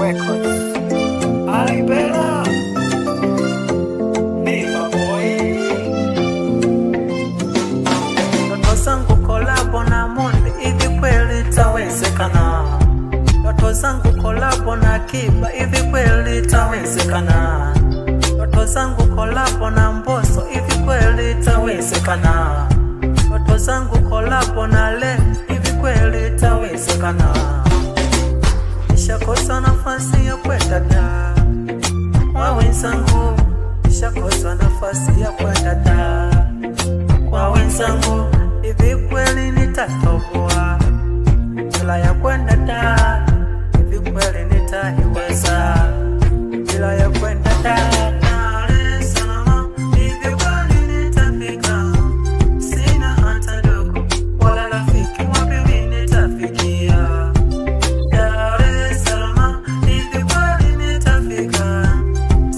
Records. I better Neighbor boy. Ndoto zangu kolabo na Monde, hivi kweli itawezekana? Ndoto zangu kolabo na Kiba, hivi kweli itawezekana? Ndoto zangu kolabo na Mbosso, hivi kweli itawezekana? Ndoto zangu kolabo na Len, hivi kweli itawezekana? Nishakosa nafasi ya kwenda da kwa wenzangu, nishakosa nafasi ya kwenda da kwa wenzangu, hivi kweli nitatoboa bila ya kwenda da? Hivi kweli nitaiweza bila ya kwenda da? Dar es Salaam, hivi kweli nitafika? Sina hata ndugu wala rafiki, wapi mimi nitafikia? Dar es Salaam, hivi kweli nitafika?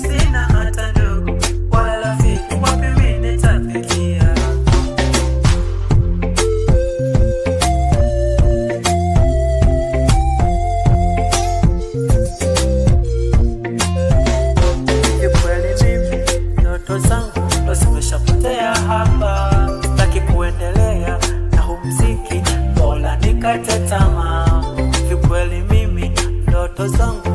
Sina hata ndugu wala rafiki, wapi mimi nitafikia? Ndoto zangu ndo zimeshapotea hapa, sitaki kuendelea na huu muziki, bora nikate tamaa. Hivi kweli mimi ndoto zangu